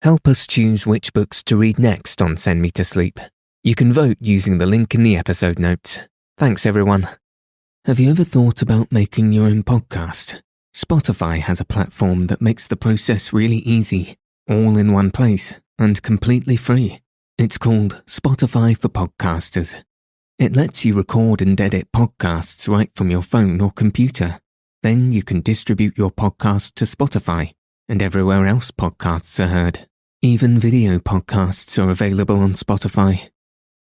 Help us choose which books to read next on Send Me to Sleep. You can vote using the link in the episode notes. Thanks, everyone. Have you ever thought about making your own podcast? Spotify has a platform that makes the process really easy, all in one place, and completely free. It's called Spotify for Podcasters. It lets you record and edit podcasts right from your phone or computer. Then you can distribute your podcast to Spotify and everywhere else podcasts are heard. Even video podcasts are available on Spotify.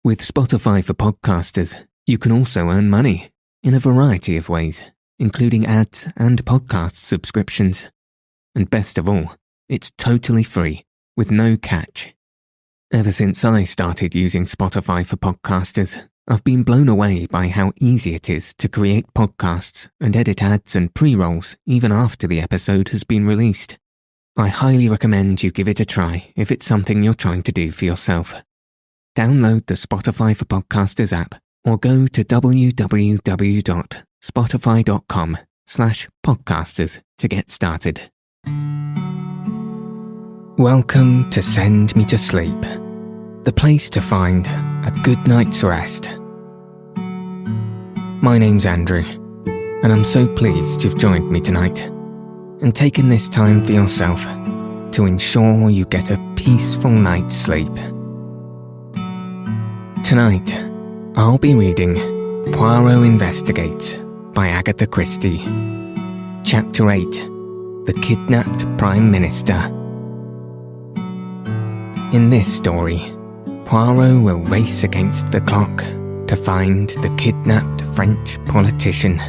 With Spotify for Podcasters, you can also earn money in a variety of ways, including ads and podcast subscriptions. And best of all, it's totally free, with no catch. Ever since I started using Spotify for Podcasters, I've been blown away by how easy it is to create podcasts and edit ads and pre-rolls even after the episode has been released. I highly recommend you give it a try if it's something you're trying to do for yourself. Download the Spotify for Podcasters app or go to www.spotify.com/podcasters to get started. Welcome to Send Me to Sleep, the place to find a good night's rest. My name's Andrew, and I'm so pleased you've joined me tonight and taken this time for yourself to ensure you get a peaceful night's sleep. Tonight, I'll be reading Poirot Investigates by Agatha Christie. Chapter 8, The Kidnapped Prime Minister. In this story, Poirot will race against the clock to find the kidnapped French politician.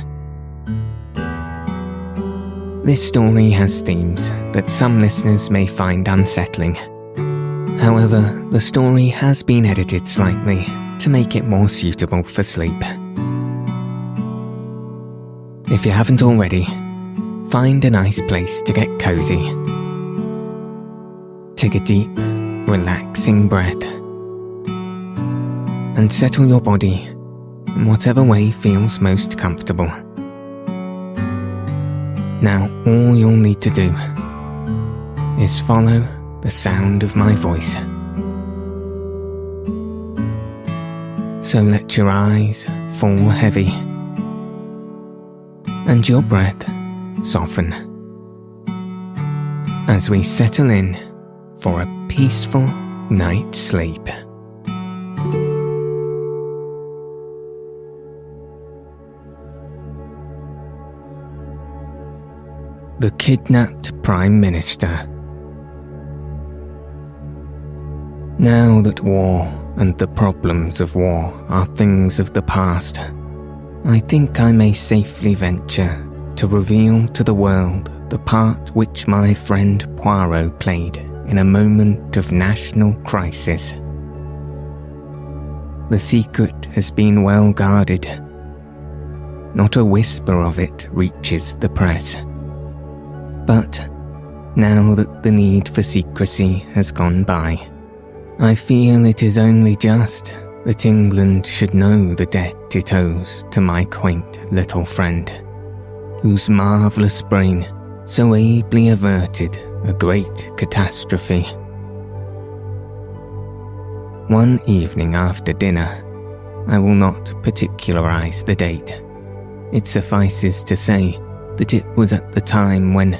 This story has themes that some listeners may find unsettling. However, the story has been edited slightly to make it more suitable for sleep. If you haven't already, find a nice place to get cozy. Take a deep, relaxing breath and settle your body in whatever way feels most comfortable. Now all you'll need to do is follow the sound of my voice. So let your eyes fall heavy and your breath soften as we settle in for a peaceful night's sleep. The Kidnapped Prime Minister. Now that war and the problems of war are things of the past, I think I may safely venture to reveal to the world the part which my friend Poirot played in a moment of national crisis. The secret has been well guarded. Not a whisper of it reaches the press. But now that the need for secrecy has gone by, I feel it is only just that England should know the debt it owes to my quaint little friend, whose marvellous brain so ably averted a great catastrophe. One evening after dinner, I will not particularize the date. It suffices to say that it was at the time when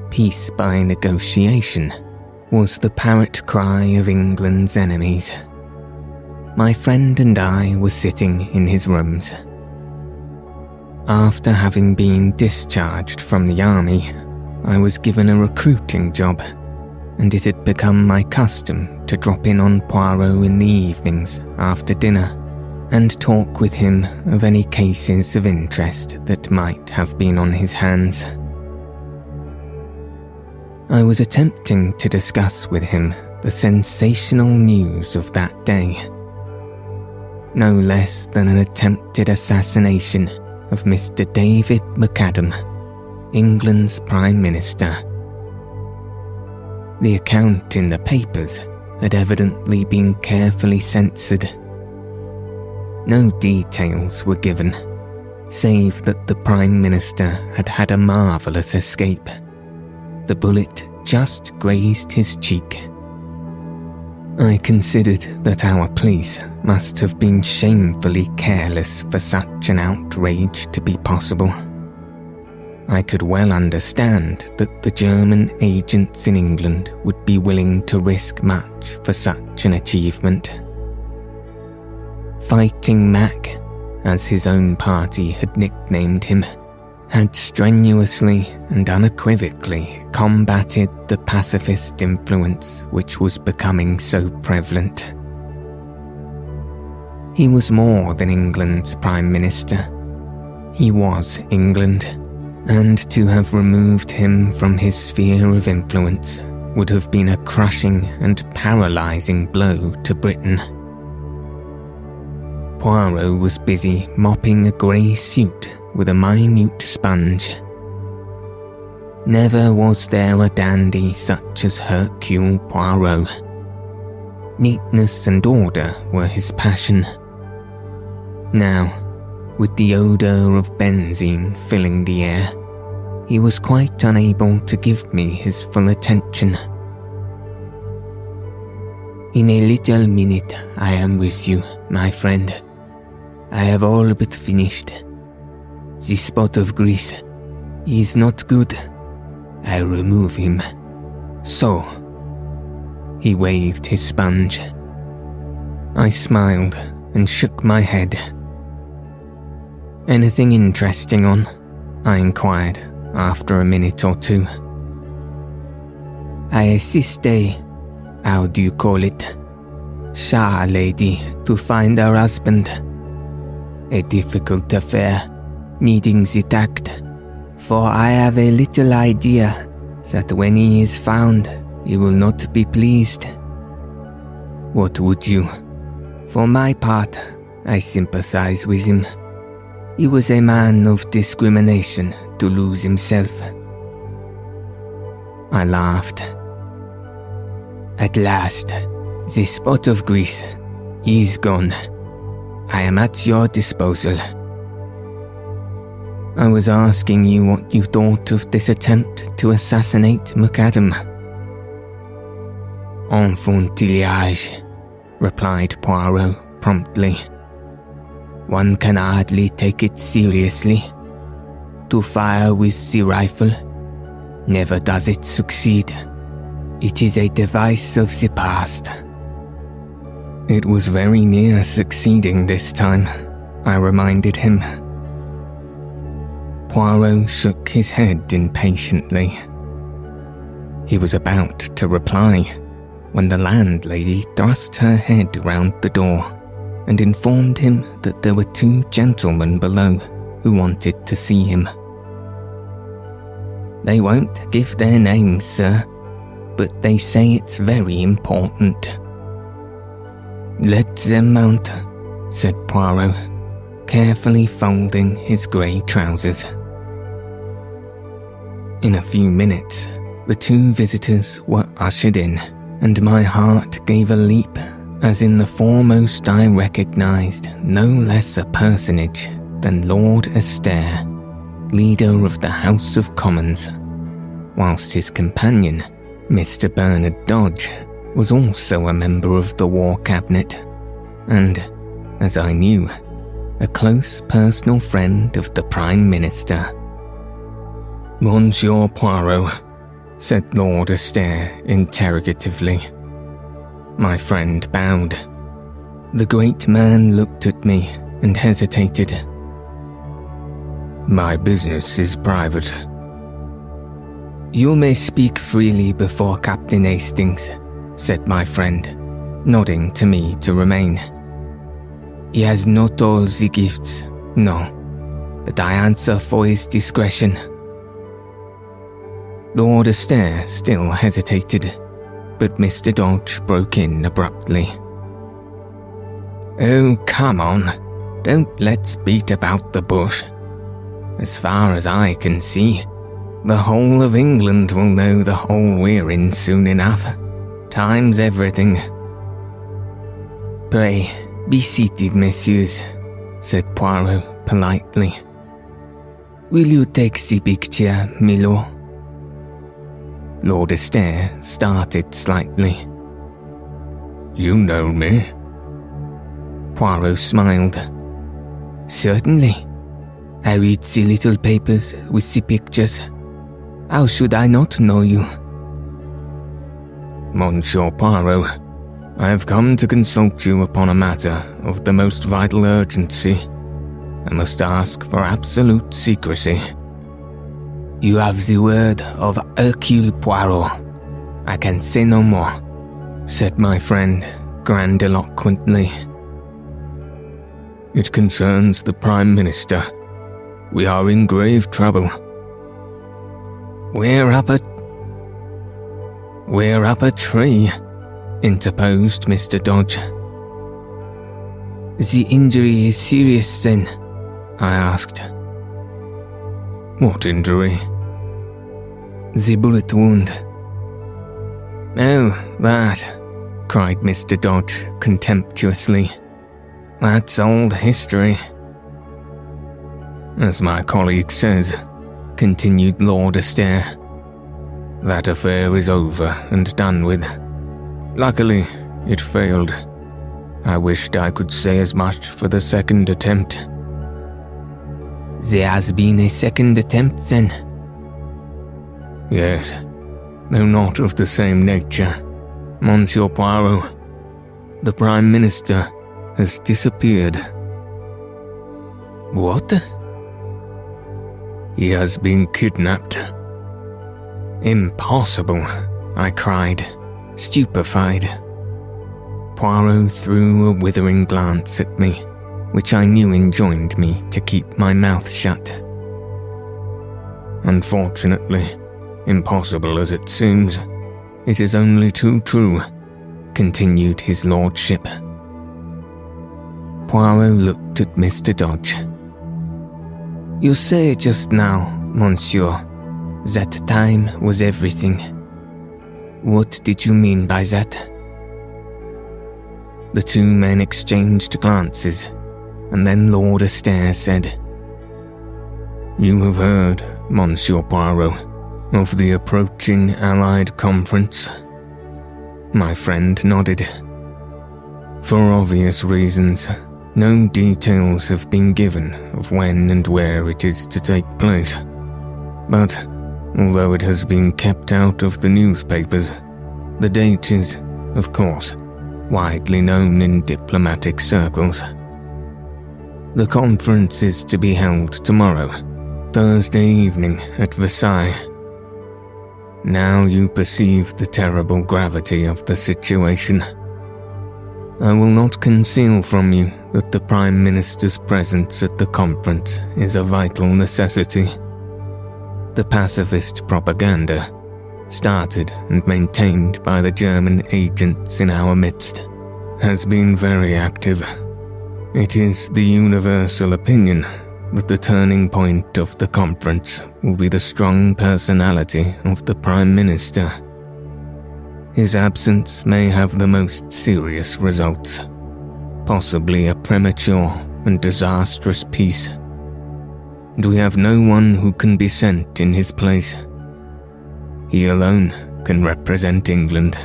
peace by negotiation was the parrot cry of England's enemies. My friend and I were sitting in his rooms. After having been discharged from the army, I was given a recruiting job, and it had become my custom to drop in on Poirot in the evenings after dinner and talk with him of any cases of interest that might have been on his hands. I was attempting to discuss with him the sensational news of that day. No less than an attempted assassination of Mr. David McAdam, England's Prime Minister. The account in the papers had evidently been carefully censored. No details were given, save that the Prime Minister had had a marvellous escape. The bullet just grazed his cheek I considered that our police must have been shamefully careless for such an outrage to be possible. I could well understand that the German agents in England would be willing to risk much for such an achievement. Fighting Mac, as his own party had nicknamed him, had strenuously and unequivocally combated the pacifist influence which was becoming so prevalent. He was more than England's Prime Minister. He was England, and to have removed him from his sphere of influence would have been a crushing and paralysing blow to Britain. Poirot was busy mopping a grey suit with a minute sponge. Never was there a dandy such as Hercule Poirot. Neatness and order were his passion. Now, with the odour of benzene filling the air, he was quite unable to give me his full attention. "In a little minute I am with you, my friend. I have all but finished. The spot of grease is not good. I remove him. So." He waved his sponge. I smiled and shook my head. "Anything interesting on?" I inquired after a minute or two. "I assist how do you call it? Shah lady to find her husband. A difficult affair, needing the tact, for I have a little idea that when he is found, he will not be pleased. What would you? For my part, I sympathize with him. He was a man of discrimination to lose himself." I laughed. "At last, the spot of grease is gone. I am at your disposal." "I was asking you what you thought of this attempt to assassinate MacAdam." "Enfantillage," replied Poirot promptly. "One can hardly take it seriously. To fire with the rifle, never does it succeed. It is a device of the past." "It was very near succeeding this time," I reminded him. Poirot shook his head impatiently. He was about to reply when the landlady thrust her head round the door and informed him that there were 2 gentlemen below who wanted to see him. "They won't give their names, sir, but they say it's very important." "Let them mount," said Poirot, carefully folding his grey trousers. In a few minutes, the 2 visitors were ushered in, and my heart gave a leap as in the foremost I recognised no less a personage than Lord Astaire, leader of the House of Commons, whilst his companion, Mr. Bernard Dodge, was also a member of the War Cabinet, and, as I knew, a close personal friend of the Prime Minister. "Monsieur Poirot," said Lord Astaire interrogatively. My friend bowed. The great man looked at me and hesitated. "My business is private." "You may speak freely before Captain Hastings," said my friend, nodding to me to remain. "He has not all the gifts, no, but I answer for his discretion." Lord Astaire still hesitated, but Mr. Dodge broke in abruptly. "Oh, come on, don't let's beat about the bush. As far as I can see, the whole of England will know the hole we're in soon enough. Time's everything." "Pray, be seated, messieurs," said Poirot politely. "Will you take the picture, Milo?" Lord Astaire started slightly. You know me? Poirot smiled. Certainly. I read the little papers with the pictures. How should I not know you? Monsieur Poirot, I have come to consult you upon a matter of the most vital urgency. I must ask for absolute secrecy. You have the word of Hercule Poirot. I can say no more, said my friend grandiloquently. It concerns the Prime Minister. We are in grave trouble. We're up a tree, interposed Mr. Dodge. The injury is serious then? I asked. What injury? The bullet wound. Oh, that, cried Mr. Dodge contemptuously. That's old history. As my colleague says, continued Lord Astaire, that affair is over and done with. Luckily, it failed. I wished I could say as much for the second attempt. There has been a second attempt then? Yes, though not of the same nature. Monsieur Poirot, the Prime Minister has disappeared. What? He has been kidnapped. Impossible, I cried, stupefied. Poirot threw a withering glance at me, which I knew enjoined me to keep my mouth shut. Unfortunately, impossible as it seems, it is only too true, continued his lordship. Poirot looked at Mr. Dodge. You say just now, monsieur, that time was everything. What did you mean by that? The two men exchanged glances, and then Lord Astaire said, You have heard, Monsieur Poirot, of the approaching Allied Conference? My friend nodded. For obvious reasons, no details have been given of when and where it is to take place. But, although it has been kept out of the newspapers, the date is, of course, widely known in diplomatic circles. The conference is to be held tomorrow, Thursday evening at Versailles. Now you perceive the terrible gravity of the situation. I will not conceal from you that the Prime Minister's presence at the conference is a vital necessity. The pacifist propaganda, started and maintained by the German agents in our midst, has been very active. It is the universal opinion that the turning point of the conference will be the strong personality of the Prime Minister. His absence may have the most serious results, possibly a premature and disastrous peace. And we have no one who can be sent in his place. He alone can represent England.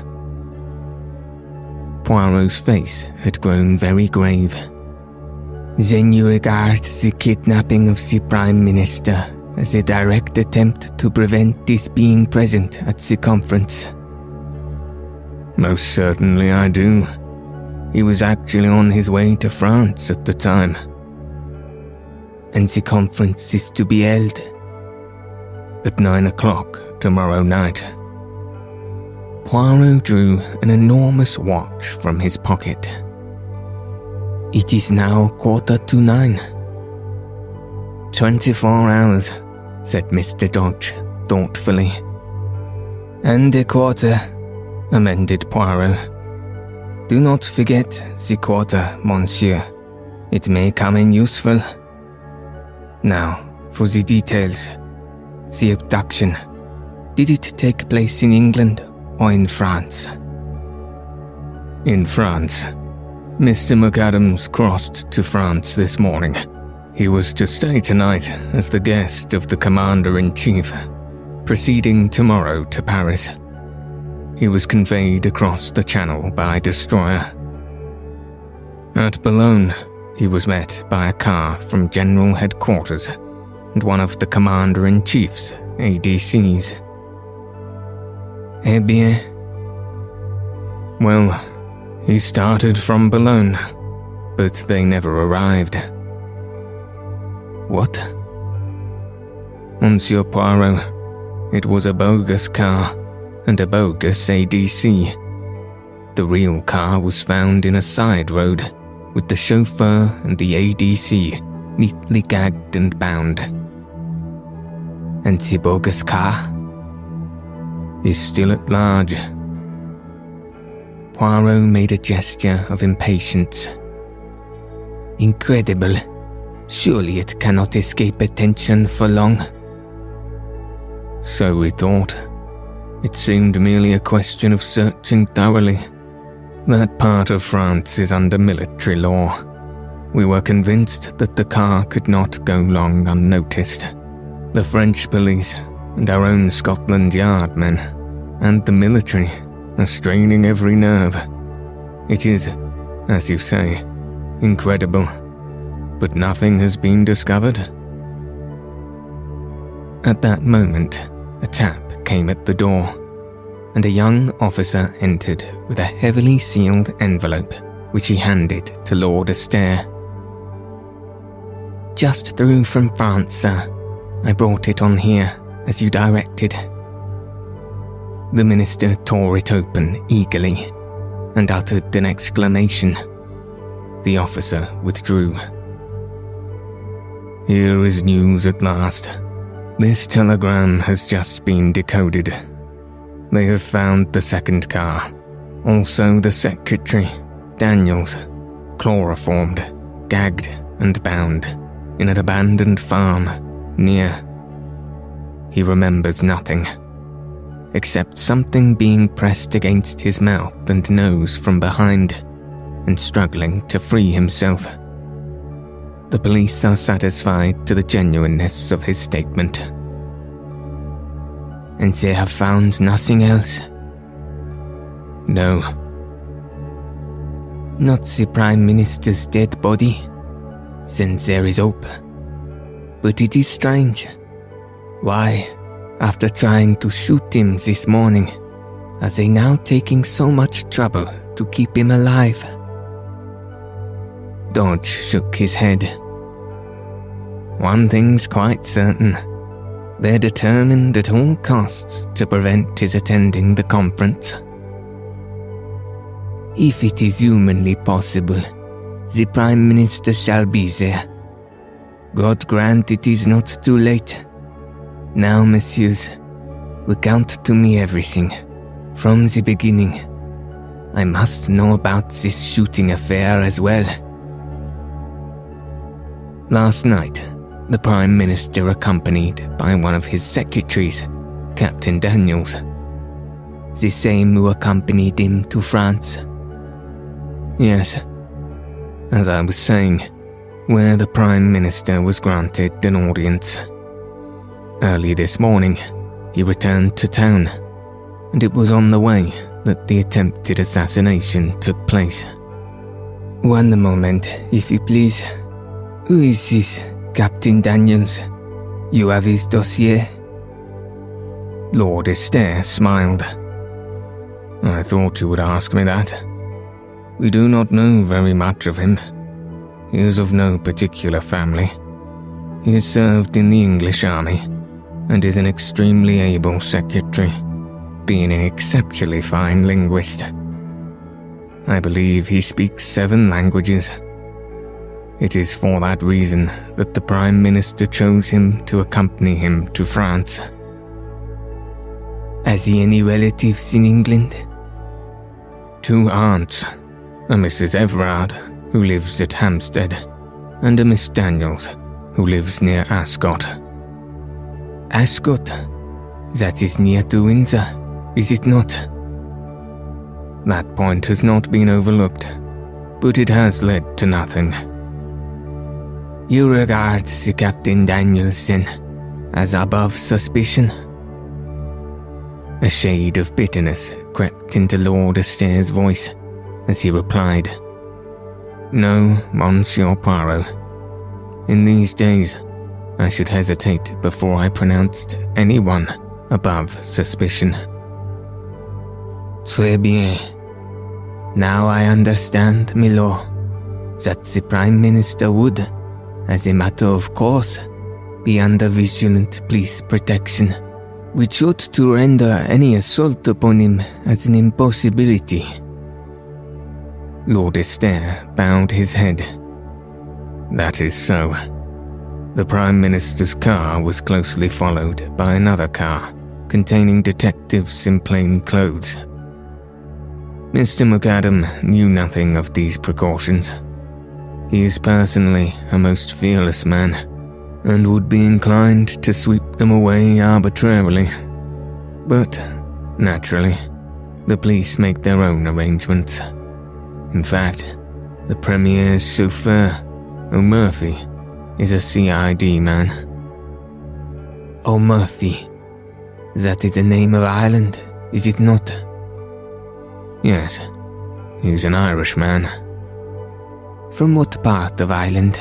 Poirot's face had grown very grave. Then you regard the kidnapping of the Prime Minister as a direct attempt to prevent his being present at the conference? Most certainly I do. He was actually on his way to France at the time. And the conference is to be held? At 9 o'clock tomorrow night. Poirot drew an enormous watch from his pocket. It is now 9:15. 24 hours, said Mr. Dodge thoughtfully. And a quarter, amended Poirot. Do not forget the quarter, monsieur. It may come in useful. Now, for the details. The abduction. Did it take place in England or in France? In France. Mr. McAdams crossed to France this morning. He was to stay tonight as the guest of the Commander-in-Chief, proceeding tomorrow to Paris. he was conveyed across the channel by destroyer. At Boulogne, he was met by a car from General Headquarters and one of the Commander-in-Chief's ADCs. Eh bien? Well, he started from Boulogne, but they never arrived. What? Monsieur Poirot, it was a bogus car and a bogus ADC. The real car was found in a side road, with the chauffeur and the ADC neatly gagged and bound. And the bogus car? Is still at large. Poirot made a gesture of impatience. Incredible. Surely it cannot escape attention for long. So we thought. It seemed merely a question of searching thoroughly. That part of France is under military law. We were convinced that the car could not go long unnoticed. The French police and our own Scotland Yard men and the military are straining every nerve. It is, as you say, incredible, but nothing has been discovered. At that moment, a tap came at the door, and a young officer entered with a heavily sealed envelope, which he handed to Lord Astaire. Just through from France, sir. I brought it on here, as you directed. The minister tore it open eagerly, and uttered an exclamation. The officer withdrew. Here is news at last. This telegram has just been decoded. They have found the second car, also the secretary, Daniels, chloroformed, gagged and bound, in an abandoned farm, near. He remembers nothing, except something being pressed against his mouth and nose from behind, and struggling to free himself. The police are satisfied to the genuineness of his statement. And they have found nothing else? No. Not the Prime Minister's dead body? Then there is hope. But it is strange. Why, after trying to shoot him this morning, are they now taking so much trouble to keep him alive? Dodge shook his head. One thing's quite certain. They're determined at all costs to prevent his attending the conference. If it is humanly possible, the Prime Minister shall be there. God grant it is not too late. Now, messieurs, recount to me everything, from the beginning. I must know about this shooting affair as well. Last night, the Prime Minister, accompanied by one of his secretaries, Captain Daniels. The same who accompanied him to France? Yes. As I was saying, where the Prime Minister was granted an audience. Early this morning, he returned to town, and it was on the way that the attempted assassination took place. One moment, if you please. Who is this, Captain Daniels? You have his dossier? Lord Astaire smiled. I thought you would ask me that. We do not know very much of him. He is of no particular family. He has served in the English army, and is an extremely able secretary, being an exceptionally fine linguist. I believe he speaks 7 languages. It is for that reason that the Prime Minister chose him to accompany him to France. Has he any relatives in England? 2 aunts, a Mrs. Everard, who lives at Hampstead, and a Miss Daniels, who lives near Ascot. Ascot? That is near to Windsor, is it not? That point has not been overlooked, but it has led to nothing. You regard the Captain Daniels, then, as above suspicion? A shade of bitterness crept into Lord Astaire's voice as he replied, "No, Monsieur Poirot. In these days, I should hesitate before I pronounced anyone above suspicion." Très bien. Now I understand, milord, that the Prime Minister would, as a matter of course, be under vigilant police protection, which ought to render any assault upon him as an impossibility. Lord Astaire bowed his head. "That is so." The Prime Minister's car was closely followed by another car containing detectives in plain clothes. Mr. McAdam knew nothing of these precautions. He is personally a most fearless man, and would be inclined to sweep them away arbitrarily. But, naturally, the police make their own arrangements. In fact, the Premier's chauffeur, O'Murphy, is a CID man. O'Murphy. That is the name of Ireland, is it not? Yes, he's an Irishman. From what part of Ireland?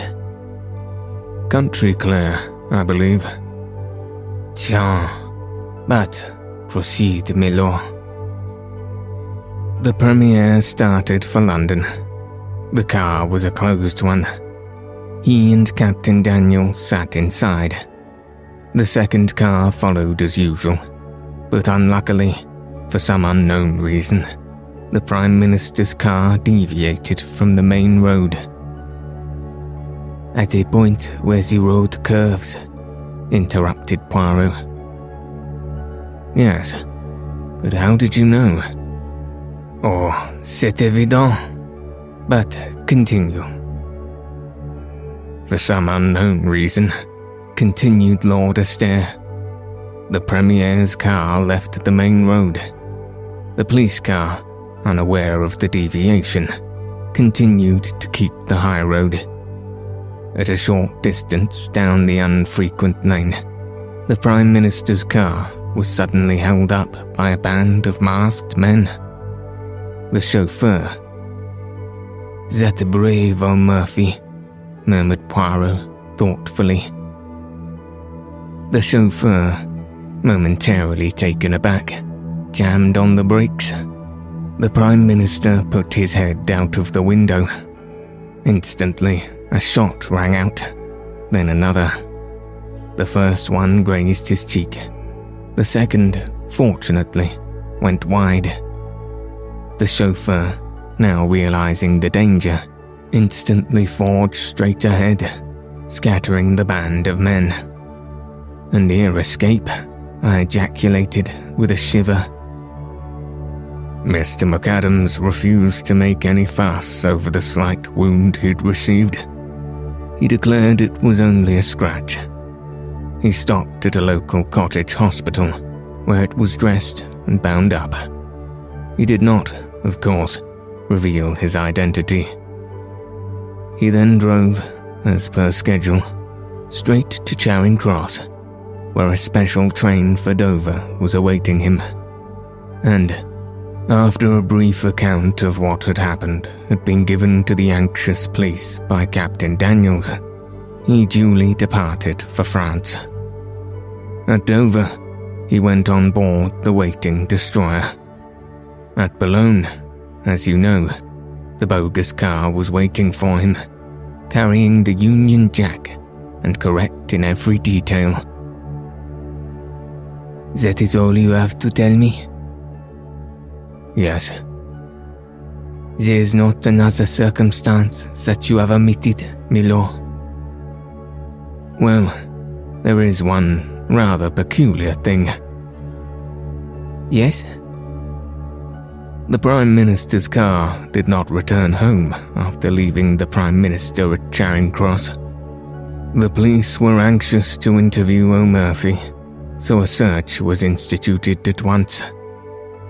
Country Clare, I believe. Tiens, but proceed, milord. The Premier started for London. The car was a closed one. He and Captain Daniel sat inside. The second car followed as usual, but unluckily, for some unknown reason, the Prime Minister's car deviated from the main road. At a point where the road curves, interrupted Poirot. Yes, but how did you know? Oh, c'est évident. But continue. For some unknown reason, continued Lord Astaire, the Premier's car left the main road. The police car, unaware of the deviation, continued to keep the high road. At a short distance down the unfrequent lane, the Prime Minister's car was suddenly held up by a band of masked men. The chauffeur. That brave O'Murphy, murmured Poirot thoughtfully. The chauffeur, momentarily taken aback, jammed on the brakes. The Prime Minister put his head out of the window. Instantly, a shot rang out, then another. The first one grazed his cheek. The second, fortunately, went wide. The chauffeur, now realizing the danger, instantly forged straight ahead, scattering the band of men. "And here escape," I ejaculated with a shiver. Mr. McAdams refused to make any fuss over the slight wound he'd received. He declared it was only a scratch. He stopped at a local cottage hospital, where it was dressed and bound up. He did not, of course, reveal his identity. He then drove, as per schedule, straight to Charing Cross, where a special train for Dover was awaiting him. And, after a brief account of what had happened had been given to the anxious police by Captain Daniels, he duly departed for France. At Dover, he went on board the waiting destroyer. At Boulogne, as you know, the bogus car was waiting for him, carrying the Union Jack and correct in every detail. That is all you have to tell me? Yes. There is not another circumstance that you have omitted, milord? Well, there is one rather peculiar thing. Yes? The Prime Minister's car did not return home after leaving the Prime Minister at Charing Cross. The police were anxious to interview O'Murphy, so a search was instituted at once.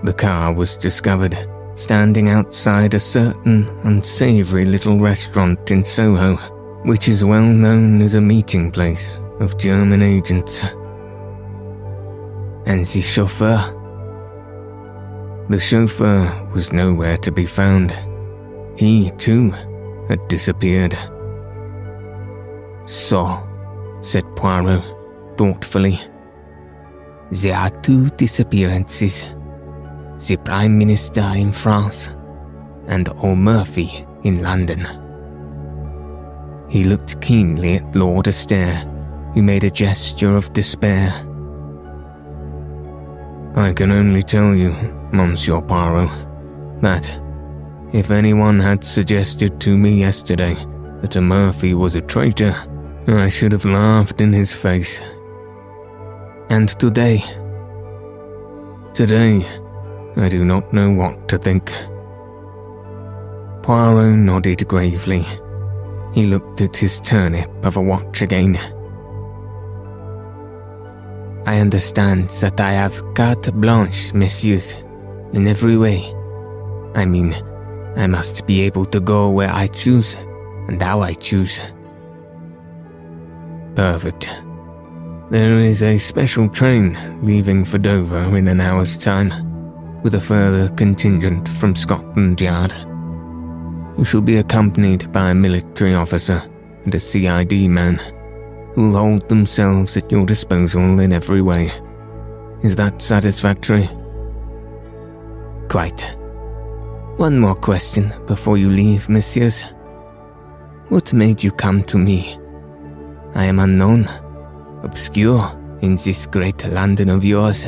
The car was discovered standing outside a certain unsavory little restaurant in Soho, which is well known as a meeting place of German agents. And the chauffeur? The chauffeur was nowhere to be found. He, too, had disappeared. So, said Poirot, thoughtfully, there are two disappearances. The Prime Minister in France and O'Murphy in London. He looked keenly at Lord Astaire, who made a gesture of despair. I can only tell you, Monsieur Poirot, that if anyone had suggested to me yesterday that O'Murphy was a traitor, I should have laughed in his face. And today? Today, I do not know what to think. Poirot nodded gravely. He looked at his turnip of a watch again. I understand that I have carte blanche, messieurs, in every way. I mean, I must be able to go where I choose and how I choose. Perfect. There is a special train leaving for Dover in an hour's time, with a further contingent from Scotland Yard. You shall be accompanied by a military officer and a CID man, who will hold themselves at your disposal in every way. Is that satisfactory? Quite. One more question before you leave, messieurs. What made you come to me? I am unknown, obscure in this great London of yours.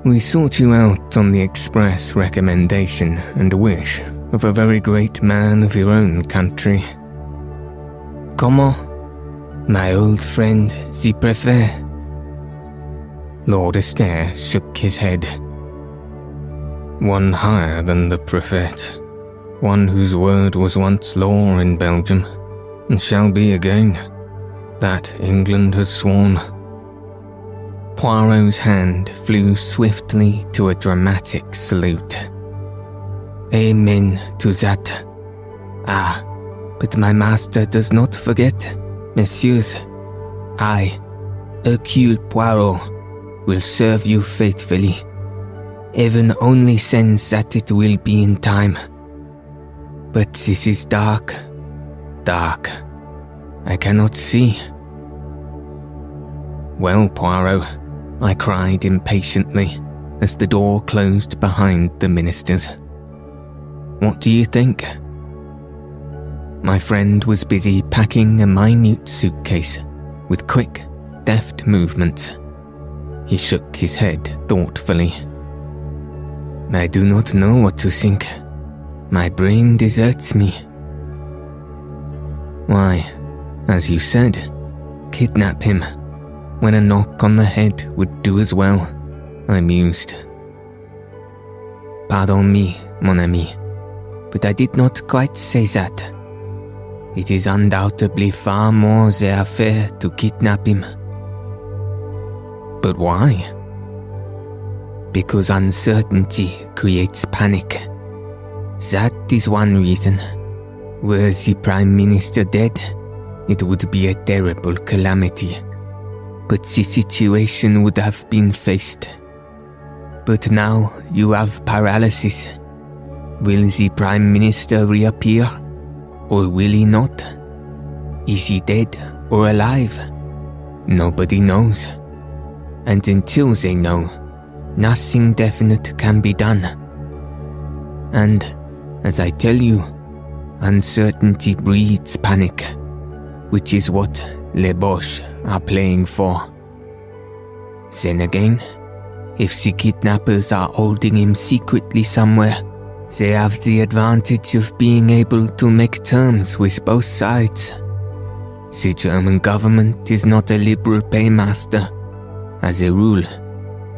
We sought you out on the express recommendation and wish of a very great man of your own country. Comment? My old friend, the Préfet? Lord Astaire shook his head. One higher than the Préfet, one whose word was once law in Belgium, and shall be again, that England has sworn. Poirot's hand flew swiftly to a dramatic salute. Amen to that. Ah, but my master does not forget, messieurs. I, Hercule Poirot, will serve you faithfully. Heaven only sends that it will be in time. But this is dark, dark. I cannot see. Well, Poirot, I cried impatiently as the door closed behind the ministers. What do you think? My friend was busy packing a minute suitcase with quick, deft movements. He shook his head thoughtfully. I do not know what to think. My brain deserts me. Why, as you said, kidnap him, when a knock on the head would do as well, I mused. Pardon me, mon ami, but I did not quite say that. It is undoubtedly far more their affair to kidnap him. But why? Because uncertainty creates panic. That is one reason. Were the Prime Minister dead, it would be a terrible calamity. But the situation would have been faced. But now you have paralysis. Will the Prime Minister reappear? Or will he not? Is he dead or alive? Nobody knows. And until they know, nothing definite can be done. And, as I tell you, uncertainty breeds panic, which is what les Boches are playing for. Then again, if the kidnappers are holding him secretly somewhere, they have the advantage of being able to make terms with both sides. The German government is not a liberal paymaster, as a rule,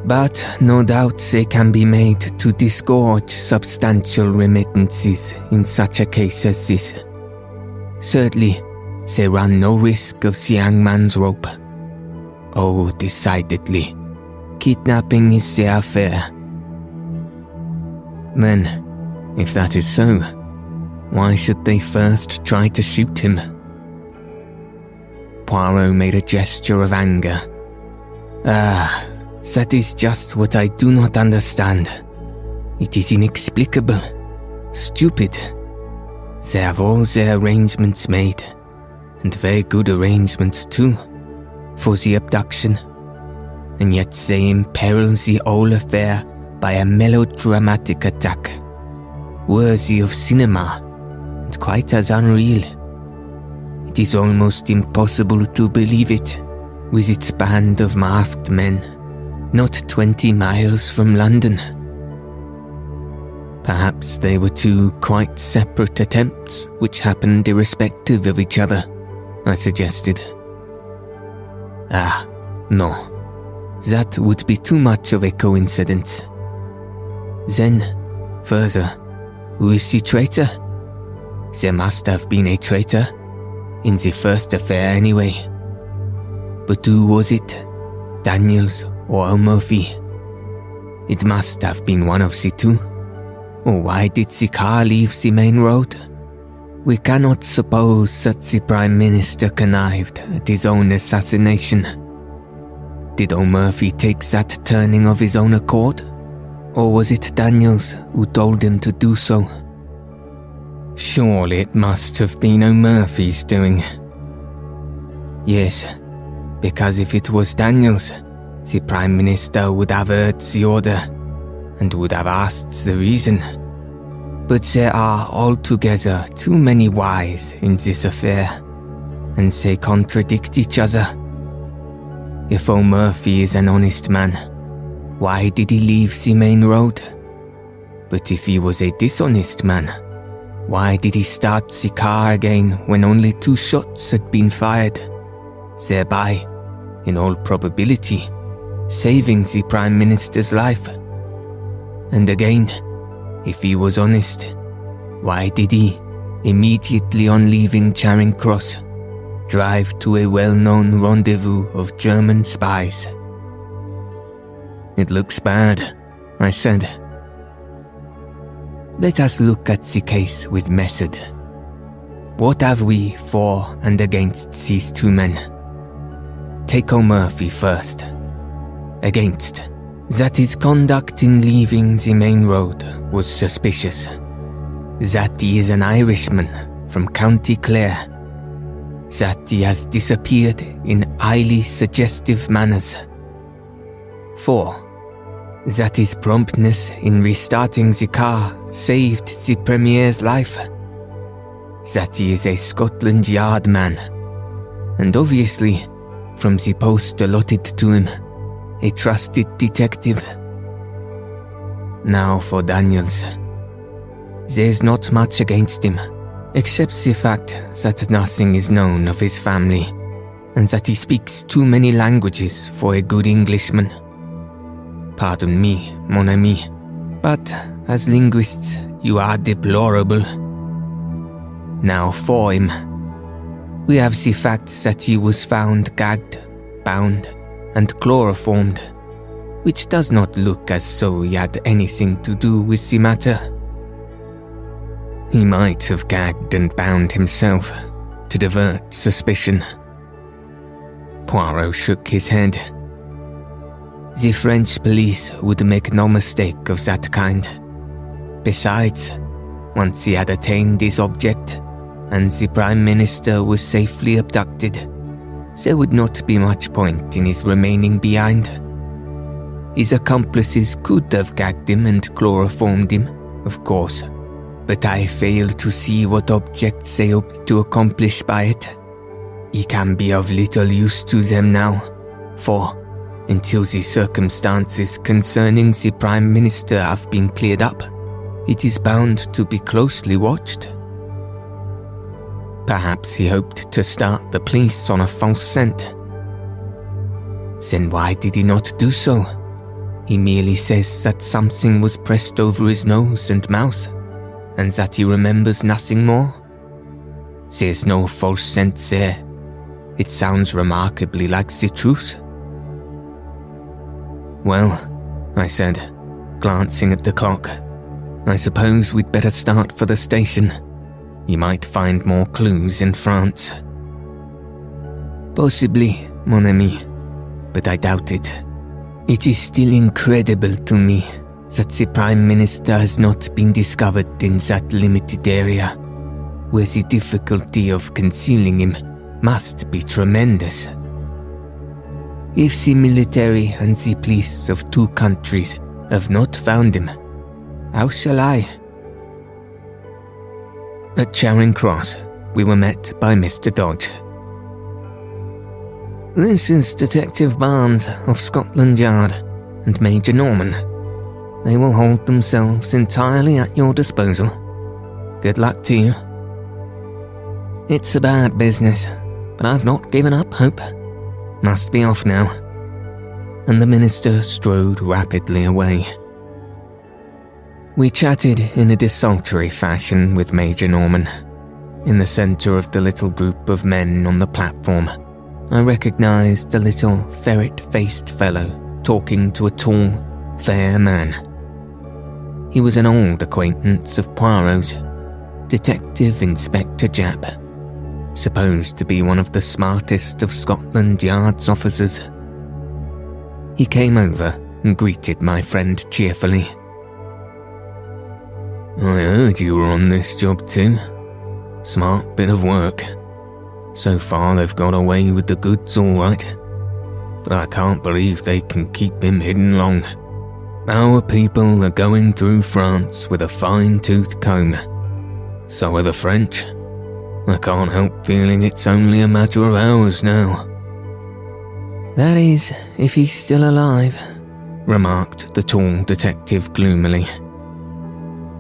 but no doubt they can be made to disgorge substantial remittances in such a case as this. Certainly, they run no risk of the hangman's rope. Oh, decidedly, kidnapping is their affair. Then, if that is so, why should they first try to shoot him? Poirot made a gesture of anger. Ah, that is just what I do not understand. It is inexplicable, stupid. They have all their arrangements made, and very good arrangements too, for the abduction, and yet they imperil the whole affair by a melodramatic attack, worthy of cinema, and quite as unreal. It is almost impossible to believe it, with its band of masked men, not 20 miles from London. Perhaps they were two quite separate attempts which happened irrespective of each other, I suggested. Ah, no. That would be too much of a coincidence. Then, further, who is the traitor? There must have been a traitor, in the first affair anyway. But who was it? Daniels or O'Murphy? It must have been one of the two. Or why did the car leave the main road? We cannot suppose that the Prime Minister connived at his own assassination. Did O'Murphy take that turning of his own accord? Or was it Daniels who told him to do so? Surely it must have been O'Murphy's doing. Yes, because if it was Daniels, the Prime Minister would have heard the order and would have asked the reason. But there are altogether too many whys in this affair, and they contradict each other. If O'Murphy is an honest man, why did he leave the main road? But if he was a dishonest man, why did he start the car again when only 2 shots had been fired, thereby, in all probability, saving the Prime Minister's life? And again, if he was honest, why did he, immediately on leaving Charing Cross, drive to a well-known rendezvous of German spies? It looks bad, I said. Let us look at the case with method. What have we for and against these 2 men? Take O'Murphy first. Against. That his conduct in leaving the main road was suspicious. That he is an Irishman from County Clare. That he has disappeared in highly suggestive manners. 4. That his promptness in restarting the car saved the Premier's life. That he is a Scotland Yard man. And obviously, from the post allotted to him, a trusted detective. Now for Daniels. There's not much against him, except the fact that nothing is known of his family, and that he speaks too many languages for a good Englishman. Pardon me, mon ami, but as linguists you are deplorable. Now for him. We have the fact that he was found gagged, bound, and chloroformed, which does not look as though he had anything to do with the matter. He might have gagged and bound himself to divert suspicion. Poirot shook his head. The French police would make no mistake of that kind. Besides, once he had attained his object, and the Prime Minister was safely abducted, there would not be much point in his remaining behind. His accomplices could have gagged him and chloroformed him, of course, but I fail to see what objects they hoped to accomplish by it. He can be of little use to them now, for, until the circumstances concerning the Prime Minister have been cleared up, it is bound to be closely watched. Perhaps he hoped to start the police on a false scent. Then why did he not do so? He merely says that something was pressed over his nose and mouth, and that he remembers nothing more. There's no false scent there. It sounds remarkably like the truth. Well, I said, glancing at the clock, I suppose we'd better start for the station. You might find more clues in France. Possibly, mon ami, but I doubt it. It is still incredible to me that the Prime Minister has not been discovered in that limited area, where the difficulty of concealing him must be tremendous. If the military and the police of 2 countries have not found him, how shall I? At Charing Cross, we were met by Mr. Dodge. This is Detective Barnes of Scotland Yard and Major Norman. They will hold themselves entirely at your disposal. Good luck to you. It's a bad business, but I've not given up hope. Must be off now. And the minister strode rapidly away. We chatted in a desultory fashion with Major Norman. In the centre of the little group of men on the platform, I recognised a little ferret-faced fellow talking to a tall, fair man. He was an old acquaintance of Poirot's, Detective Inspector Japp, supposed to be one of the smartest of Scotland Yard's officers. He came over and greeted my friend cheerfully. I heard you were on this job too. Smart bit of work. So far they've got away with the goods all right. But I can't believe they can keep him hidden long. Our people are going through France with a fine-toothed comb. So are the French. I can't help feeling it's only a matter of hours now. That is, if he's still alive, remarked the tall detective gloomily.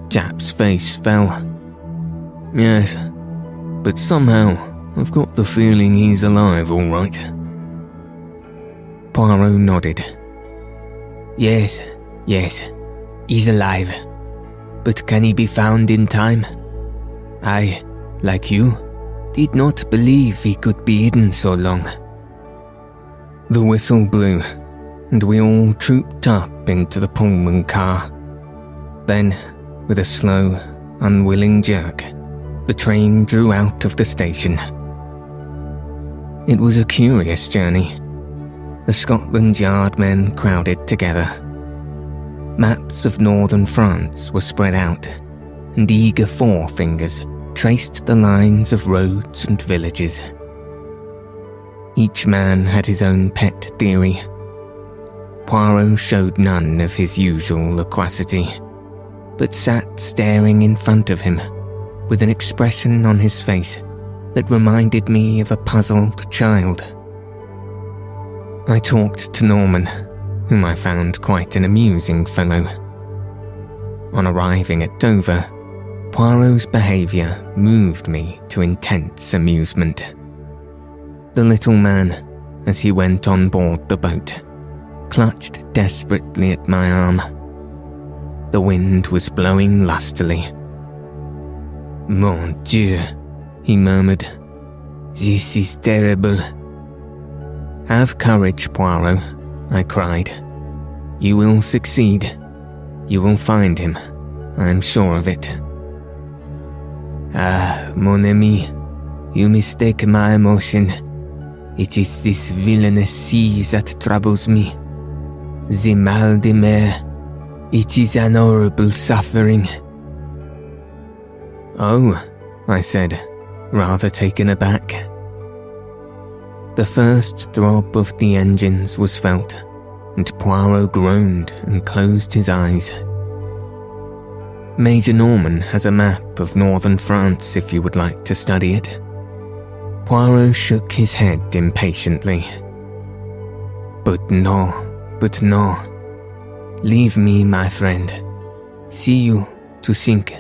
Japp's face fell. Yes, but somehow I've got the feeling he's alive all right. Poirot nodded. Yes, he's alive. But can he be found in time? I, like you, did not believe he could be hidden so long. The whistle blew, and we all trooped up into the Pullman car. Then, with a slow, unwilling jerk, the train drew out of the station. It was a curious journey. The Scotland Yard men crowded together. Maps of northern France were spread out, and eager forefingers traced the lines of roads and villages. Each man had his own pet theory. Poirot showed none of his usual loquacity, but sat staring in front of him with an expression on his face that reminded me of a puzzled child. I talked to Norman, whom I found quite an amusing fellow. On arriving at Dover, Poirot's behaviour moved me to intense amusement. The little man, as he went on board the boat, clutched desperately at my arm. The wind was blowing lustily. Mon Dieu, he murmured. This is terrible. Have courage, Poirot, I cried. You will succeed. You will find him. I am sure of it. Ah, mon ami, you mistake my emotion. It is this villainous sea that troubles me. The mal de mer. It is an horrible suffering. Oh, I said, rather taken aback. The first throb of the engines was felt, and Poirot groaned and closed his eyes. Major Norman has a map of northern France if you would like to study it. Poirot shook his head impatiently. But no. Leave me, my friend. See you, to think.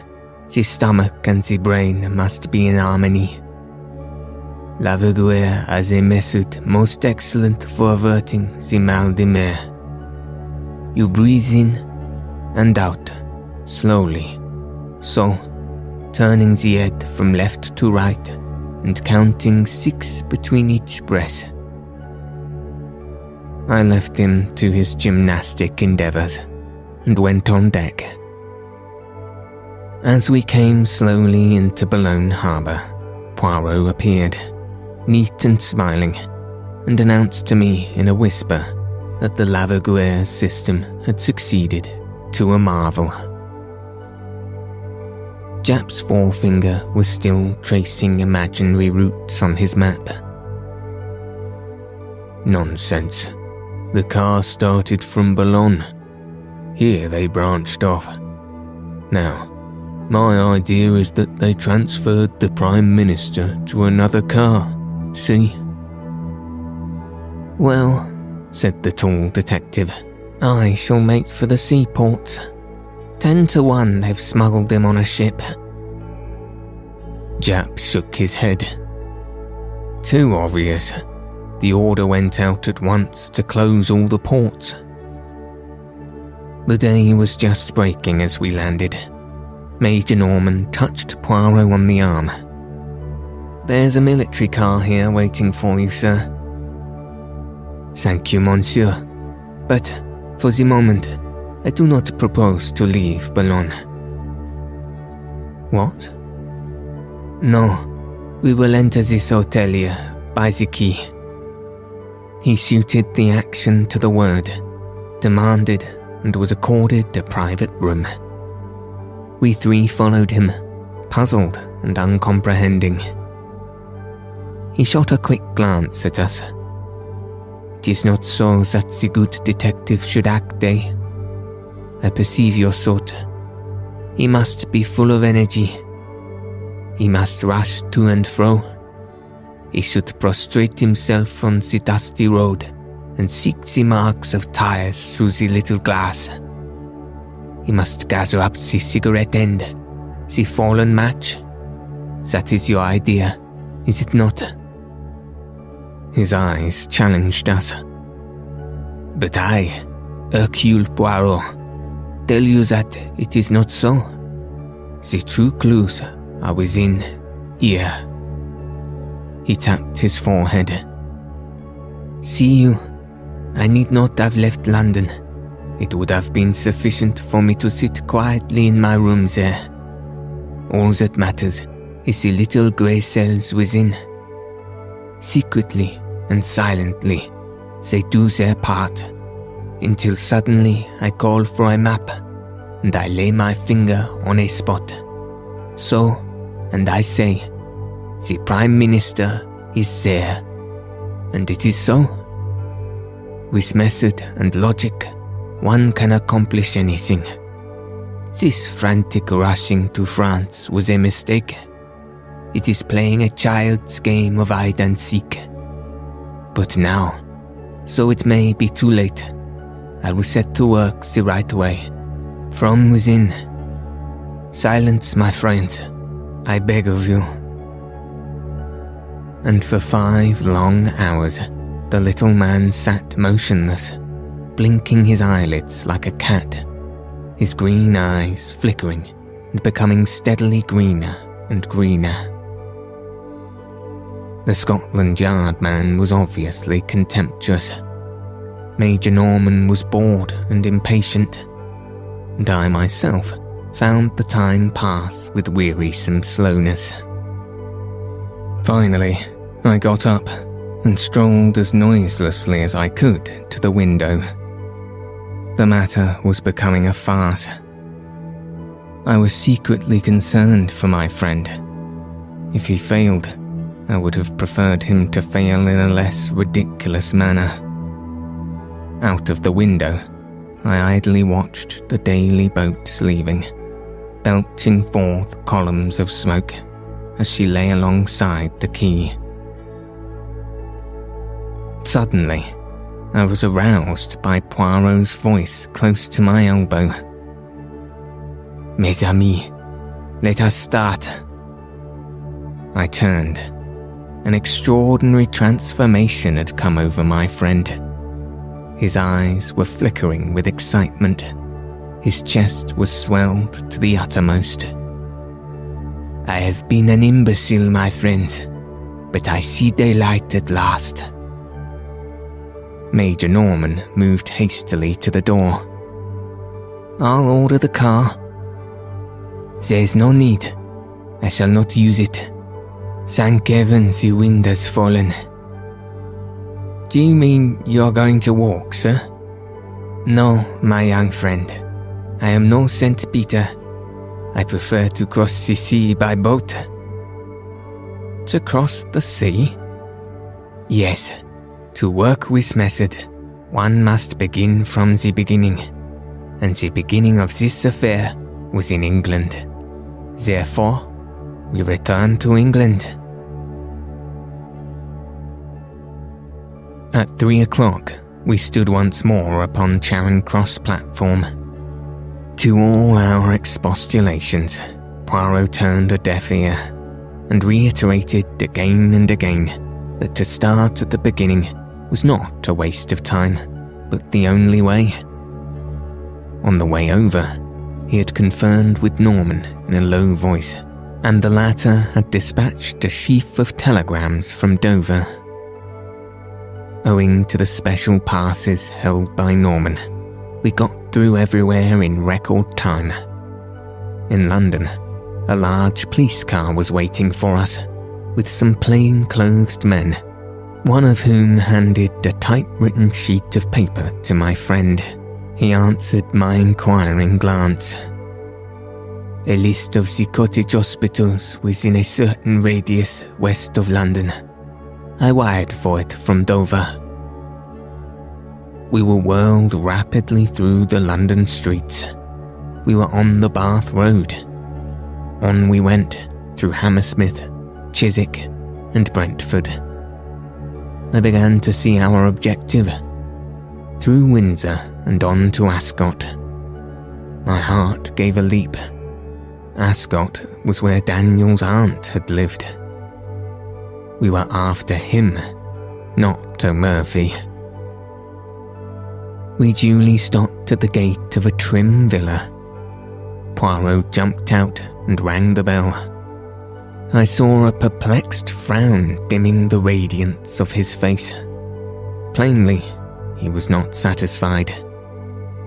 The stomach and the brain must be in harmony. Lavigueur has a method most excellent for averting the mal de mer. You breathe in and out, slowly, so, turning the head from left to right and counting 6 between each breath. I left him to his gymnastic endeavours and went on deck. As we came slowly into Boulogne harbour, Poirot appeared, neat and smiling, and announced to me in a whisper that the Lavigueur system had succeeded to a marvel. Japp's forefinger was still tracing imaginary routes on his map. Nonsense. The car started from Boulogne. Here they branched off. Now, my idea is that they transferred the Prime Minister to another car, see? Well, said the tall detective, I shall make for the seaports. 10 to 1 they've smuggled him on a ship. Japp shook his head. Too obvious. The order went out at once to close all the ports. The day was just breaking as we landed. Major Norman touched Poirot on the arm. There's a military car here waiting for you, sir. Thank you, monsieur. But, for the moment, I do not propose to leave Boulogne. What? No, we will enter this hotel here, by the quay. He suited the action to the word, demanded, and was accorded a private room. We three followed him, puzzled and uncomprehending. He shot a quick glance at us. It is not so that the good detective should act, eh? I perceive your sort. He must be full of energy. He must rush to and fro. He should prostrate himself on the dusty road and seek the marks of tires through the little glass. He must gather up the cigarette end, the fallen match. That is your idea, is it not? His eyes challenged us. But I, Hercule Poirot, tell you that it is not so. The true clues are within here. He tapped his forehead. See you. I need not have left London. It would have been sufficient for me to sit quietly in my room there. All that matters is the little grey cells within. Secretly and silently, they do their part, until suddenly I call for a map, and I lay my finger on a spot. So, and I say, the Prime Minister is there, and it is so. With method and logic, one can accomplish anything. This frantic rushing to France was a mistake. It is playing a child's game of hide and seek. But now, so it may be too late, I will set to work the right way, from within. Silence, my friends, I beg of you. And for 5 long hours, the little man sat motionless, blinking his eyelids like a cat, his green eyes flickering and becoming steadily greener and greener. The Scotland Yard man was obviously contemptuous. Major Norman was bored and impatient, and I myself found the time pass with wearisome slowness. Finally, I got up and strolled as noiselessly as I could to the window. The matter was becoming a farce. I was secretly concerned for my friend. If he failed, I would have preferred him to fail in a less ridiculous manner. Out of the window, I idly watched the daily boats leaving, belching forth columns of smoke as she lay alongside the quay. Suddenly, I was aroused by Poirot's voice close to my elbow. "Mes amis, let us start." I turned. An extraordinary transformation had come over my friend. His eyes were flickering with excitement. His chest was swelled to the uttermost. "I have been an imbecile, my friends, but I see daylight at last." Major Norman moved hastily to the door. "I'll order the car." "There's no need. I shall not use it. Thank heaven the wind has fallen." "Do you mean you're going to walk, sir?" "No, my young friend. I am no St. Peter. I prefer to cross the sea by boat. To cross the sea? Yes. To work with method, one must begin from the beginning, and the beginning of this affair was in England. Therefore, we return to England. At 3 o'clock, we stood once more upon Charing Cross platform. To all our expostulations, Poirot turned a deaf ear, and reiterated again and again that to start at the beginning was not a waste of time, but the only way. On the way over, he had conferred with Norman in a low voice, and the latter had dispatched a sheaf of telegrams from Dover. Owing to the special passes held by Norman, we got through everywhere in record time. In London, a large police car was waiting for us, with some plain-clothed men, one of whom handed a typewritten sheet of paper to my friend. He answered my inquiring glance. A list of the cottage hospitals within a certain radius west of London. I wired for it from Dover. We were whirled rapidly through the London streets. We were on the Bath Road. On we went, through Hammersmith, Chiswick, and Brentford. I began to see our objective. Through Windsor and on to Ascot. My heart gave a leap. Ascot was where Daniel's aunt had lived. We were after him, not O'Murphy. We duly stopped at the gate of a trim villa. Poirot jumped out and rang the bell. I saw a perplexed frown dimming the radiance of his face. Plainly, he was not satisfied.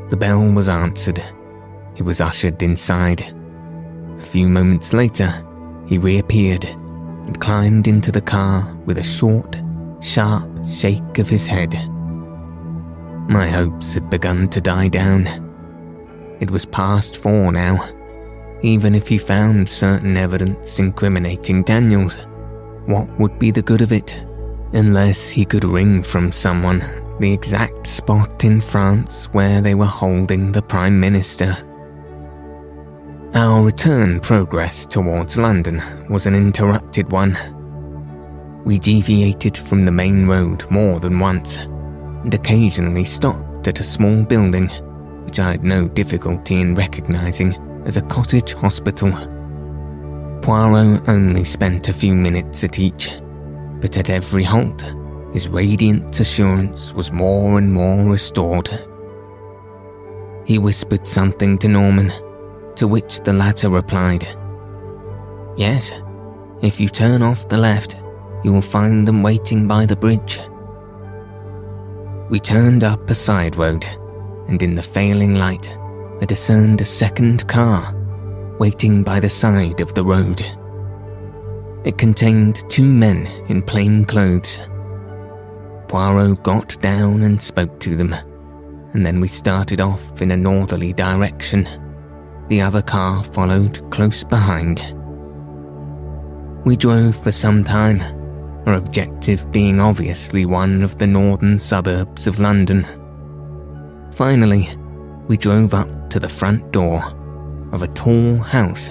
The bell was answered. He was ushered inside. A few moments later, he reappeared and climbed into the car with a short, sharp shake of his head. My hopes had begun to die down. It was past 4 now. Even if he found certain evidence incriminating Daniels, what would be the good of it, unless he could wring from someone the exact spot in France where they were holding the Prime Minister? Our return progress towards London was an interrupted one. We deviated from the main road more than once, and occasionally stopped at a small building, which I had no difficulty in recognizing as a cottage hospital. Poirot only spent a few minutes at each, but at every halt, his radiant assurance was more and more restored. He whispered something to Norman, to which the latter replied, "Yes, if you turn off the left, you will find them waiting by the bridge." We turned up a side road, and in the failing light, I discerned a second car, waiting by the side of the road. It contained 2 men in plain clothes. Poirot got down and spoke to them, and then we started off in a northerly direction. The other car followed close behind. We drove for some time, our objective being obviously one of the northern suburbs of London. Finally, we drove up to the front door of a tall house,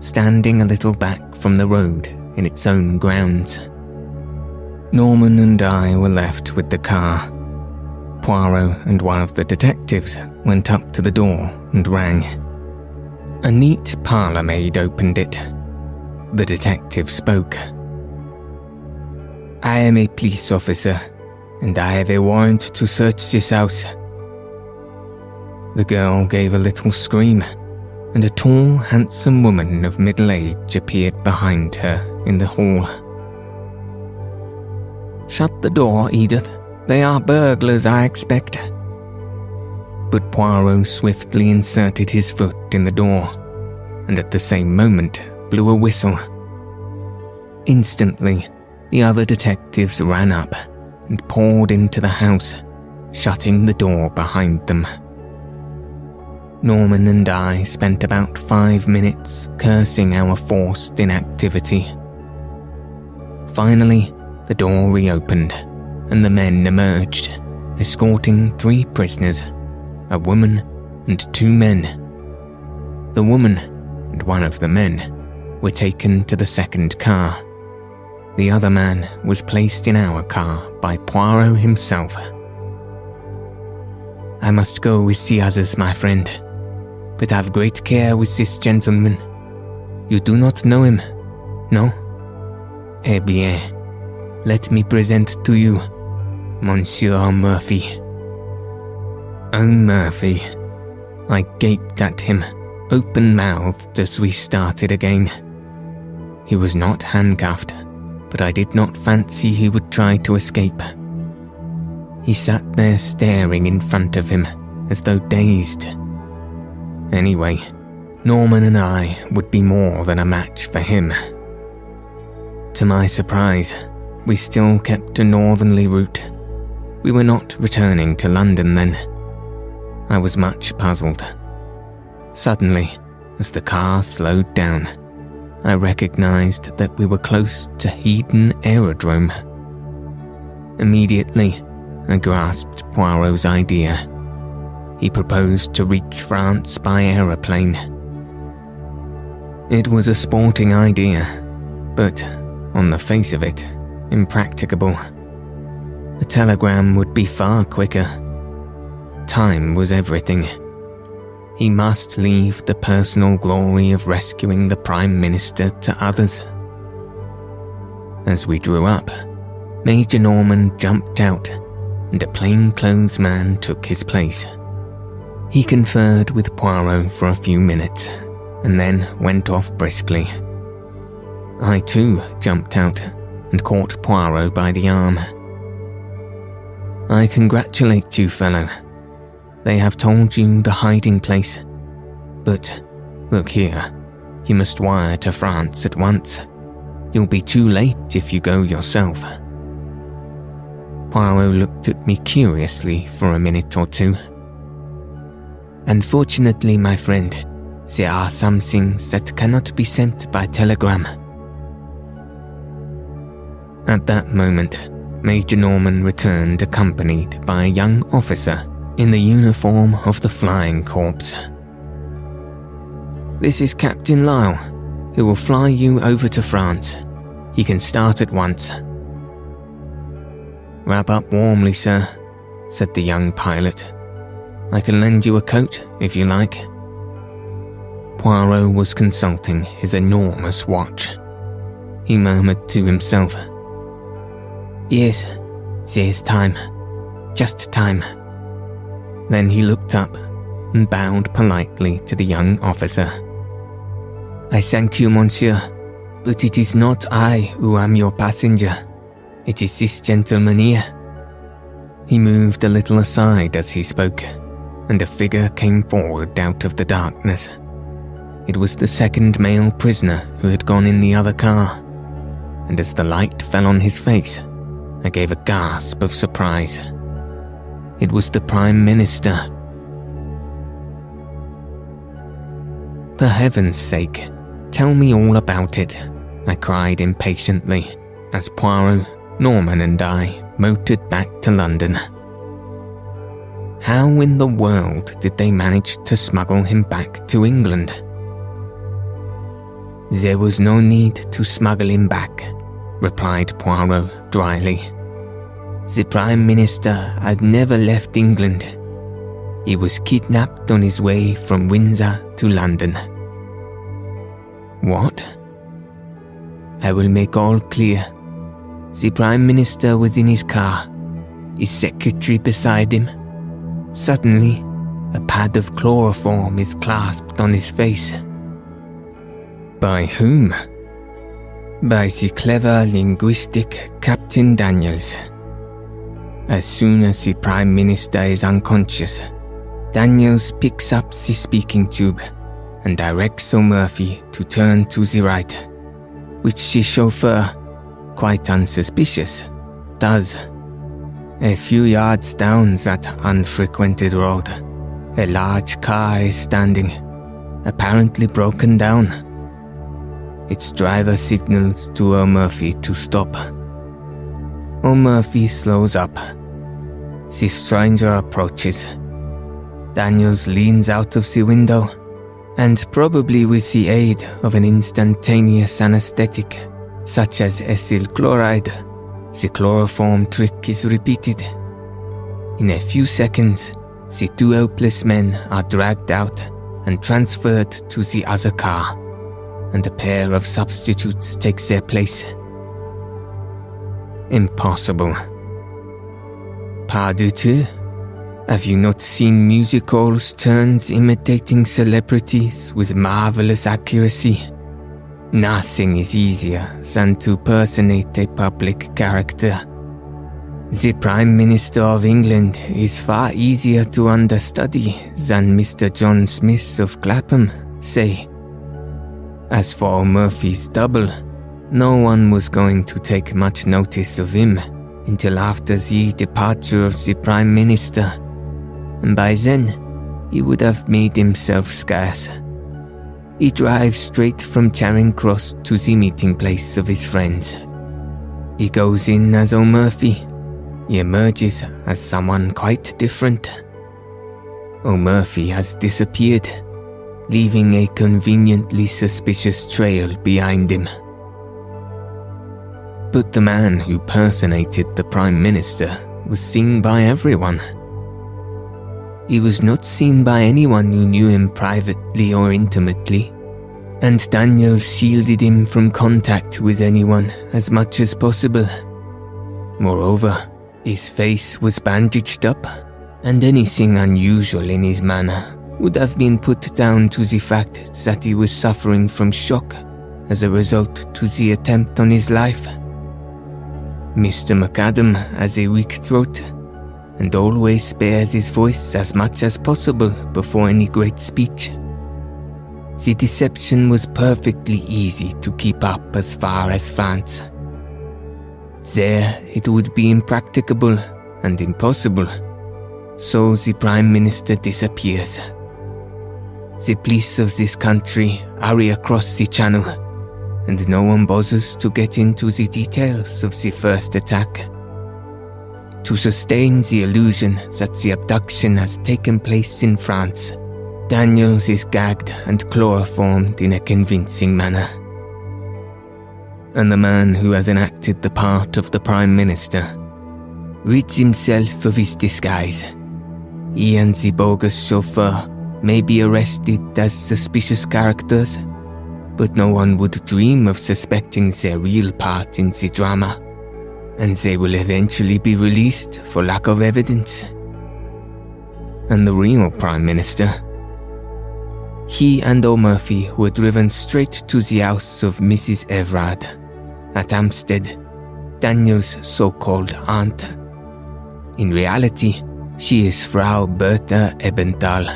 standing a little back from the road in its own grounds. Norman and I were left with the car. Poirot and one of the detectives went up to the door and rang. A neat parlour maid opened it. The detective spoke. "I am a police officer, and I have a warrant to search this house." The girl gave a little scream, and a tall, handsome woman of middle age appeared behind her in the hall. "Shut the door, Edith. They are burglars, I expect." But Poirot swiftly inserted his foot in the door, and at the same moment blew a whistle. Instantly, the other detectives ran up and poured into the house, shutting the door behind them. Norman and I spent about 5 minutes cursing our forced inactivity. Finally, the door reopened, and the men emerged, escorting 3 prisoners, a woman and 2 men. The woman and one of the men were taken to the second car. The other man was placed in our car by Poirot himself. "I must go with the others, my friend, but have great care with this gentleman. You do not know him, no? Eh bien, let me present to you Monsieur Murphy." "Oh, Murphy." I gaped at him, open-mouthed, as we started again. He was not handcuffed, but I did not fancy he would try to escape. He sat there staring in front of him, as though dazed. Anyway, Norman and I would be more than a match for him. To my surprise, we still kept a northerly route. We were not returning to London then. I was much puzzled. Suddenly, as the car slowed down, I recognized that we were close to Heaton Aerodrome. Immediately, I grasped Poirot's idea. He proposed to reach France by aeroplane. It was a sporting idea, but, on the face of it, impracticable. A telegram would be far quicker. Time was everything. He must leave the personal glory of rescuing the Prime Minister to others. As we drew up, Major Norman jumped out, and a plainclothes man took his place. He conferred with Poirot for a few minutes, and then went off briskly. I too jumped out and caught Poirot by the arm. "I congratulate you, fellow. They have told you the hiding place. But, look here, you must wire to France at once. You'll be too late if you go yourself." Poirot looked at me curiously for a minute or 2. "Unfortunately, my friend, there are some things that cannot be sent by telegram." At that moment, Major Norman returned accompanied by a young officer in the uniform of the Flying Corps. "This is Captain Lyle, who will fly you over to France. He can start at once." "Wrap up warmly, sir," said the young pilot. "I can lend you a coat, if you like." Poirot was consulting his enormous watch. He murmured to himself, "Yes, there's time. Just time." Then he looked up and bowed politely to the young officer. "I thank you, monsieur, but it is not I who am your passenger. It is this gentleman here." He moved a little aside as he spoke, and a figure came forward out of the darkness. It was the second male prisoner who had gone in the other car, and as the light fell on his face, I gave a gasp of surprise. It was the Prime Minister. "For heaven's sake, tell me all about it," I cried impatiently, as Poirot, Norman and I motored back to London. How in the world did they manage to smuggle him back to England? "There was no need to smuggle him back," replied Poirot dryly. "The Prime Minister had never left England. He was kidnapped on his way from Windsor to London." "What?" "I will make all clear. The Prime Minister was in his car, his secretary beside him. Suddenly, a pad of chloroform is clasped on his face." "By whom?" "By the clever linguistic Captain Daniels. As soon as the Prime Minister is unconscious, Daniels picks up the speaking tube and directs O'Murphy to turn to the right, which the chauffeur, quite unsuspicious, does. A few yards down that unfrequented road, A large car is standing, apparently broken down. Its driver signals to O'Murphy to stop. O'Murphy slows up. The stranger approaches. Daniels leans out of the window, and probably with the aid of an instantaneous anesthetic, such as ethyl chloride, the chloroform trick is repeated. In a few seconds, the two helpless men are dragged out and transferred to the other car, and a pair of substitutes takes their place. Impossible. Pas du tout. Have you not seen music halls turns imitating celebrities with marvelous accuracy? Nothing is easier than to personate a public character. The Prime Minister of England is far easier to understudy than Mr. John Smith of Clapham, say. As for O'Murphy's double, no one was going to take much notice of him until after the departure of the Prime Minister, and by then he would have made himself scarce. He drives straight from Charing Cross to the meeting place of his friends. He goes in as O'Murphy. He emerges as someone quite different. O'Murphy has disappeared, leaving a conveniently suspicious trail behind him. But the man who personated the Prime Minister was seen by everyone. He was not seen by anyone who knew him privately or intimately, and Daniels shielded him from contact with anyone as much as possible. Moreover, his face was bandaged up, and anything unusual in his manner would have been put down to the fact that he was suffering from shock as a result to the attempt on his life. Mr. McAdam has a weak throat, and always spares his voice as much as possible before any great speech. The deception was perfectly easy to keep up as far as France. There it would be impracticable and impossible, so the Prime Minister disappears. The police of this country hurry across the channel, and no one bothers to get into the details of the first attack. To sustain the illusion that the abduction has taken place in France, Daniels is gagged and chloroformed in a convincing manner. And the man who has enacted the part of the Prime Minister rids himself of his disguise. He and the bogus chauffeur may be arrested as suspicious characters, but no one would dream of suspecting their real part in the drama, and they will eventually be released for lack of evidence. And the real Prime Minister? He and O'Murphy were driven straight to the house of Mrs. Everard at Hampstead, Daniel's so-called aunt. In reality, she is Frau Bertha Ebenthal,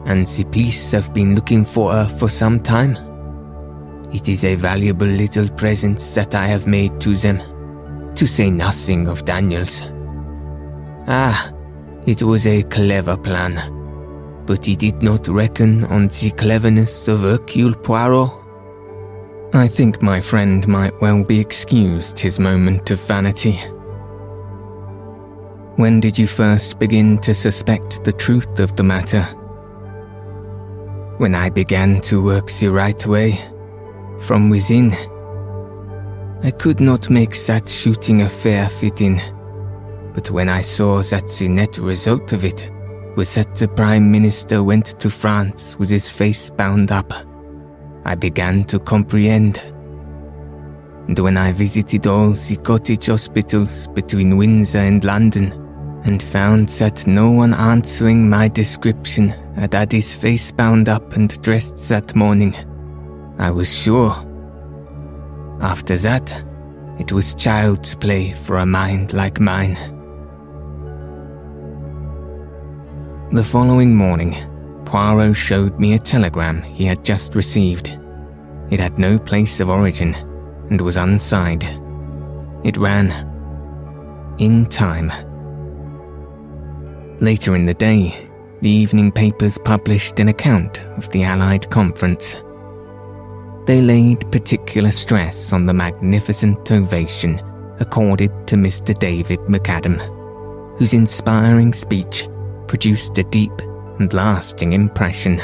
and the police have been looking for her for some time. It is a valuable little present that I have made to them, to say nothing of Daniels. It was a clever plan, but he did not reckon on the cleverness of Hercule Poirot. I think my friend might well be excused his moment of vanity. When did you first begin to suspect the truth of the matter? When I began to work the right way, from within. I could not make that shooting affair fit in, but when I saw that the net result of it was that the Prime Minister went to France with his face bound up, I began to comprehend. And when I visited all the cottage hospitals between Windsor and London, and found that no one answering my description had had his face bound up and dressed that morning, I was sure. After that, it was child's play for a mind like mine. The following morning, Poirot showed me a telegram he had just received. It had no place of origin and was unsigned. It ran, "In time." Later in the day, the evening papers published an account of the Allied conference. They laid particular stress on the magnificent ovation accorded to Mr. David McAdam, whose inspiring speech produced a deep and lasting impression.